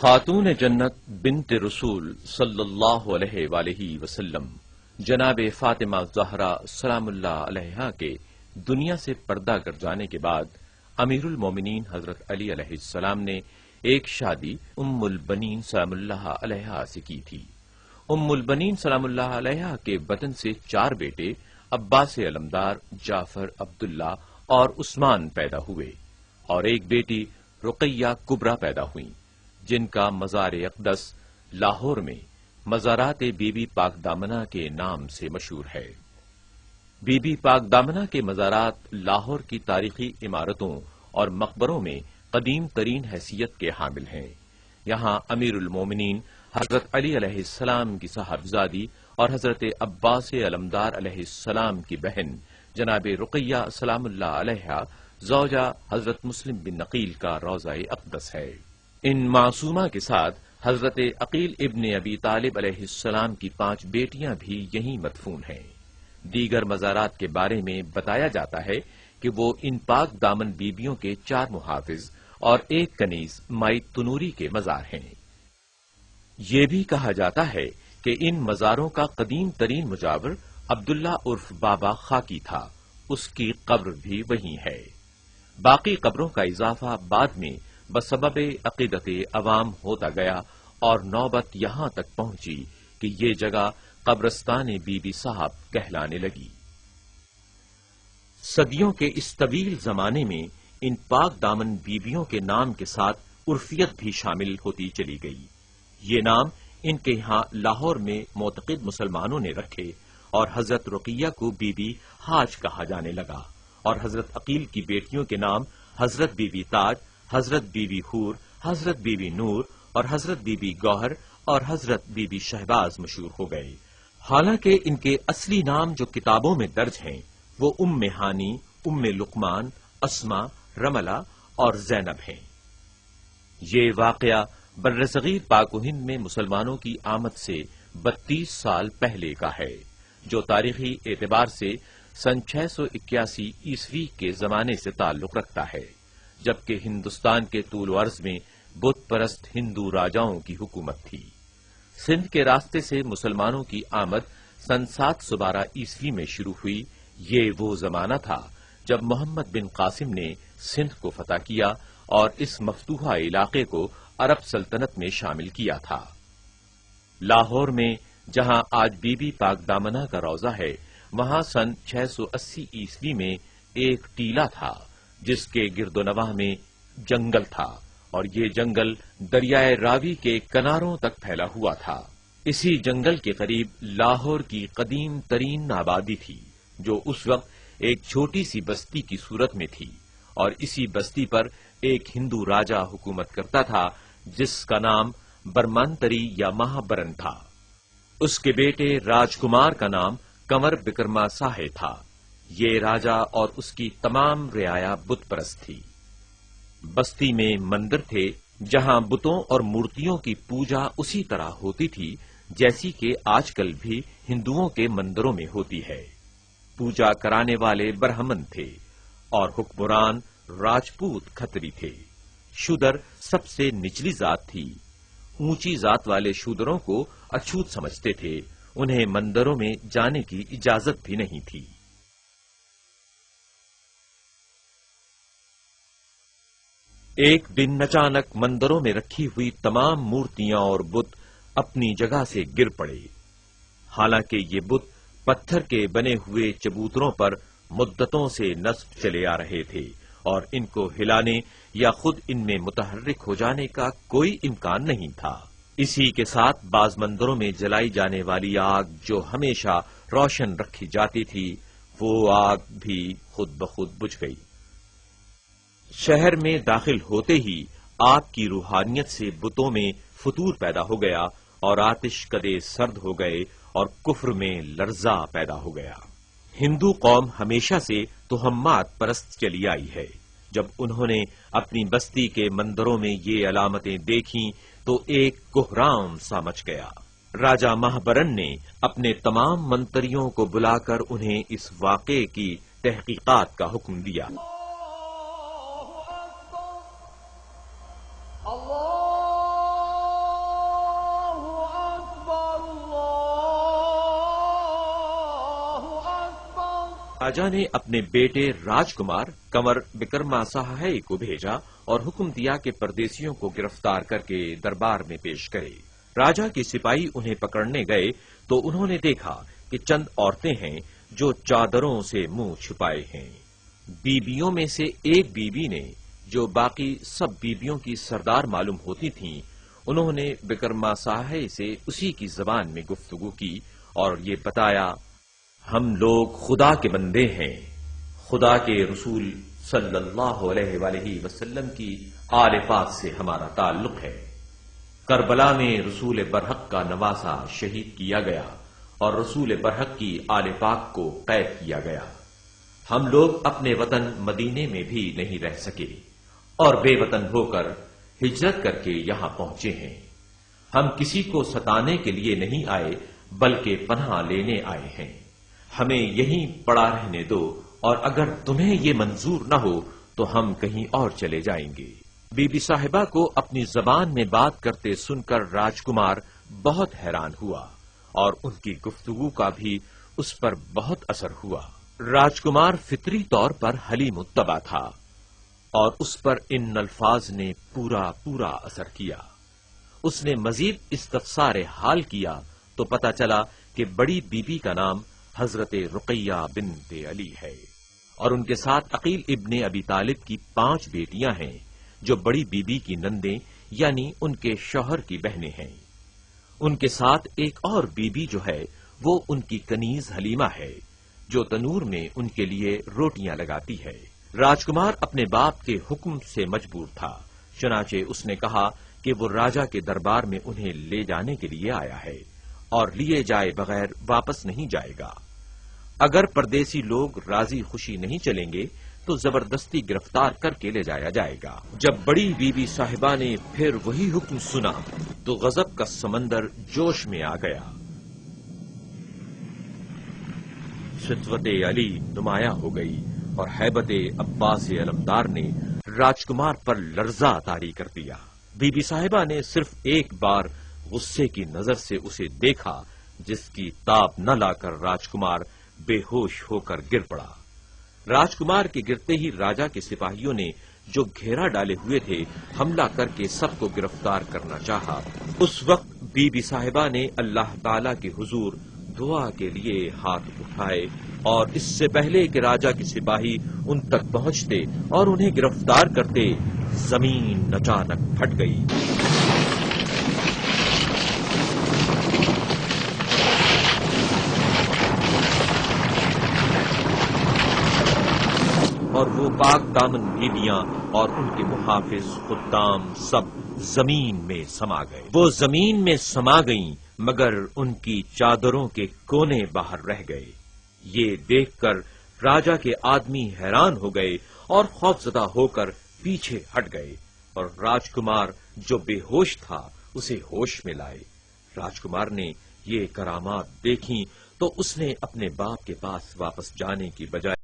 خاتون جنت بنت رسول صلی اللہ علیہ وآلہ وسلم جناب فاطمہ زہرا سلام اللہ علیہا کے دنیا سے پردہ کر جانے کے بعد امیر المومنین حضرت علی علیہ السلام نے ایک شادی ام البنین سلام اللہ علیہا سے کی تھی۔ ام البنین سلام اللہ علیہا کے بطن سے 4 بیٹے عباس علمدار، جعفر، عبداللہ اور عثمان پیدا ہوئے اور ایک بیٹی رقیہ کبریٰ پیدا ہوئیں، جن کا مزار اقدس لاہور میں مزارات بی بی پاک دامنہ کے نام سے مشہور ہے۔ بی بی پاک دامنہ کے مزارات لاہور کی تاریخی عمارتوں اور مقبروں میں قدیم ترین حیثیت کے حامل ہیں۔ یہاں امیر المومنین حضرت علی علیہ السلام کی صاحبزادی اور حضرت عباس علمدار علیہ السلام کی بہن جناب رقیہ سلام اللہ علیہا زوجہ حضرت مسلم بن عقیل کا روضہ اقدس ہے۔ ان معصومہ کے ساتھ حضرت عقیل ابن ابی طالب علیہ السلام کی 5 بیٹیاں بھی یہیں مدفون ہیں۔ دیگر مزارات کے بارے میں بتایا جاتا ہے کہ وہ ان پاک دامن بیبیوں کے 4 محافظ اور ایک کنیز مائی تنوری کے مزار ہیں۔ یہ بھی کہا جاتا ہے کہ ان مزاروں کا قدیم ترین مجاور عبداللہ عرف بابا خاکی تھا، اس کی قبر بھی وہیں ہے۔ باقی قبروں کا اضافہ بعد میں بسبب عقیدت عوام ہوتا گیا اور نوبت یہاں تک پہنچی کہ یہ جگہ قبرستان بی بی صاحب کہلانے لگی۔ صدیوں کے اس طویل زمانے میں ان پاک دامن بیبیوں کے نام کے ساتھ عرفیت بھی شامل ہوتی چلی گئی۔ یہ نام ان کے یہاں لاہور میں معتقد مسلمانوں نے رکھے اور حضرت رقیہ کو بی بی حاج کہا جانے لگا اور حضرت عقیل کی بیٹیوں کے نام حضرت بی بی تاج، حضرت بی بی حور، حضرت بی بی نور اور حضرت بی بی گوہر اور حضرت بی بی شہباز مشہور ہو گئے، حالانکہ ان کے اصلی نام جو کتابوں میں درج ہیں وہ ام ہانی، ام لقمان، اسما، رملہ اور زینب ہیں۔ یہ واقعہ برصغیر پاک و ہند میں مسلمانوں کی آمد سے 32 سال پہلے کا ہے، جو تاریخی اعتبار سے سن 681 عیسوی کے زمانے سے تعلق رکھتا ہے، جبکہ ہندوستان کے طول و عرض میں بت پرست ہندو راجاؤں کی حکومت تھی۔ سندھ کے راستے سے مسلمانوں کی آمد سن 712 عیسوی میں شروع ہوئی۔ یہ وہ زمانہ تھا جب محمد بن قاسم نے سندھ کو فتح کیا اور اس مفتوحہ علاقے کو عرب سلطنت میں شامل کیا تھا۔ لاہور میں جہاں آج بی بی پاک دامنہ کا روضہ ہے، وہاں سن 680 عیسوی میں ایک ٹیلہ تھا جس کے گرد و نواح میں جنگل تھا اور یہ جنگل دریائے راوی کے کناروں تک پھیلا ہوا تھا۔ اسی جنگل کے قریب لاہور کی قدیم ترین آبادی تھی جو اس وقت ایک چھوٹی سی بستی کی صورت میں تھی، اور اسی بستی پر ایک ہندو راجا حکومت کرتا تھا جس کا نام برمانتری یا مہابرن تھا۔ اس کے بیٹے راجکمار کا نام کنور بکرما ساہے تھا۔ یہ راجا اور اس کی تمام رعایا بت پرست تھی۔ بستی میں مندر تھے جہاں بتوں اور مورتیوں کی پوجا اسی طرح ہوتی تھی جیسی کہ آج کل بھی ہندوؤں کے مندروں میں ہوتی ہے۔ پوجا کرانے والے برہمن تھے اور حکمران راجپوت کھتری تھے۔ شودر سب سے نچلی ذات تھی۔ اونچی ذات والے شودروں کو اچھوت سمجھتے تھے، انہیں مندروں میں جانے کی اجازت بھی نہیں تھی۔ ایک دن اچانک مندروں میں رکھی ہوئی تمام مورتیاں اور بت اپنی جگہ سے گر پڑے۔ حالانکہ یہ بت پتھر کے بنے ہوئے چبوتروں پر مدتوں سے نصب چلے آ رہے تھے اور ان کو ہلانے یا خود ان میں متحرک ہو جانے کا کوئی امکان نہیں تھا۔ اسی کے ساتھ بعض مندروں میں جلائی جانے والی آگ جو ہمیشہ روشن رکھی جاتی تھی، وہ آگ بھی خود بخود بجھ گئی۔ شہر میں داخل ہوتے ہی آگ کی روحانیت سے بتوں میں فتور پیدا ہو گیا اور آتش کدے سرد ہو گئے اور کفر میں لرزہ پیدا ہو گیا۔ ہندو قوم ہمیشہ سے تہمات پرست چلی آئی ہے۔ جب انہوں نے اپنی بستی کے مندروں میں یہ علامتیں دیکھیں تو ایک کوہرام سا مچ گیا۔ راجا مہابرن نے اپنے تمام منتریوں کو بلا کر انہیں اس واقعے کی تحقیقات کا حکم دیا۔ اللہ راجا نے اپنے بیٹے راجکمار کنور وکرماساہے کو بھیجا اور حکم دیا کہ پردیسیوں کو گرفتار کر کے دربار میں پیش کرے۔ راجا کے سپاہی انہیں پکڑنے گئے تو انہوں نے دیکھا کہ چند عورتیں ہیں جو چادروں سے منہ چھپائے ہیں۔ بیبیوں میں سے ایک بیوی نے، جو باقی سب بیبیوں کی سردار معلوم ہوتی تھیں، انہوں نے وکرماساہے سے اسی کی زبان میں گفتگو کی اور یہ بتایا، ہم لوگ خدا کے بندے ہیں، خدا کے رسول صلی اللہ علیہ وآلہ وسلم کی آل پاک سے ہمارا تعلق ہے۔ کربلا میں رسول برحق کا نواسا شہید کیا گیا اور رسول برحق کی آل پاک کو قید کیا گیا۔ ہم لوگ اپنے وطن مدینے میں بھی نہیں رہ سکے اور بے وطن ہو کر ہجرت کر کے یہاں پہنچے ہیں۔ ہم کسی کو ستانے کے لیے نہیں آئے بلکہ پناہ لینے آئے ہیں۔ ہمیں یہیں پڑا رہنے دو اور اگر تمہیں یہ منظور نہ ہو تو ہم کہیں اور چلے جائیں گے۔ بی بی صاحبہ کو اپنی زبان میں بات کرتے سن کر راجکمار بہت حیران ہوا اور ان کی گفتگو کا بھی اس پر بہت اثر ہوا۔ راجکمار فطری طور پر حلیم الطبع تھا اور اس پر ان الفاظ نے پورا اثر کیا۔ اس نے مزید استفسار حال کیا تو پتہ چلا کہ بڑی بیوی کا نام حضرت رقیہ بنت علی ہے اور ان کے ساتھ عقیل ابن ابی طالب کی 5 بیٹیاں ہیں جو بڑی بیوی کی نندیں یعنی ان کے شوہر کی بہنیں ہیں۔ ان کے ساتھ ایک اور بیوی جو ہے وہ ان کی کنیز حلیمہ ہے جو تنور میں ان کے لیے روٹیاں لگاتی ہے۔ راجکمار اپنے باپ کے حکم سے مجبور تھا، چنانچہ اس نے کہا کہ وہ راجا کے دربار میں انہیں لے جانے کے لیے آیا ہے اور لیے جائے بغیر واپس نہیں جائے گا۔ اگر پردیسی لوگ راضی خوشی نہیں چلیں گے تو زبردستی گرفتار کر کے لے جایا جائے گا۔ جب بڑی بی بی صاحبہ نے پھر وہی حکم سنا تو غضب کا سمندر جوش میں آ گیا۔ شدت علی نمایاں ہو گئی اور ہیبت عباس علمدار نے راجکمار پر لرزہ طاری کر دیا۔ بی بی صاحبہ نے صرف ایک بار غصے کی نظر سے اسے دیکھا جس کی تاب نہ لا کر راجکمار بے ہوش ہو کر گر پڑا۔ راجکمار کے گرتے ہی راجا کے سپاہیوں نے جو گھیرا ڈالے ہوئے تھے حملہ کر کے سب کو گرفتار کرنا چاہا۔ اس وقت بی بی صاحبہ نے اللہ تعالی کے حضور دعا کے لیے ہاتھ اٹھائے اور اس سے پہلے کہ راجا کے سپاہی ان تک پہنچتے اور انہیں گرفتار کرتے زمین اچانک پھٹ گئی۔ اور وہ پاک دامن بیویاں اور ان کے محافظ خدام سب زمین میں سما گئے۔ وہ زمین میں سما گئیں مگر ان کی چادروں کے کونے باہر رہ گئے۔ یہ دیکھ کر راجا کے آدمی حیران ہو گئے اور خوفزدہ ہو کر پیچھے ہٹ گئے اور راجکمار جو بے ہوش تھا اسے ہوش میں لائے۔ راجکمار نے یہ کرامات دیکھیں تو اس نے اپنے باپ کے پاس واپس جانے کی بجائے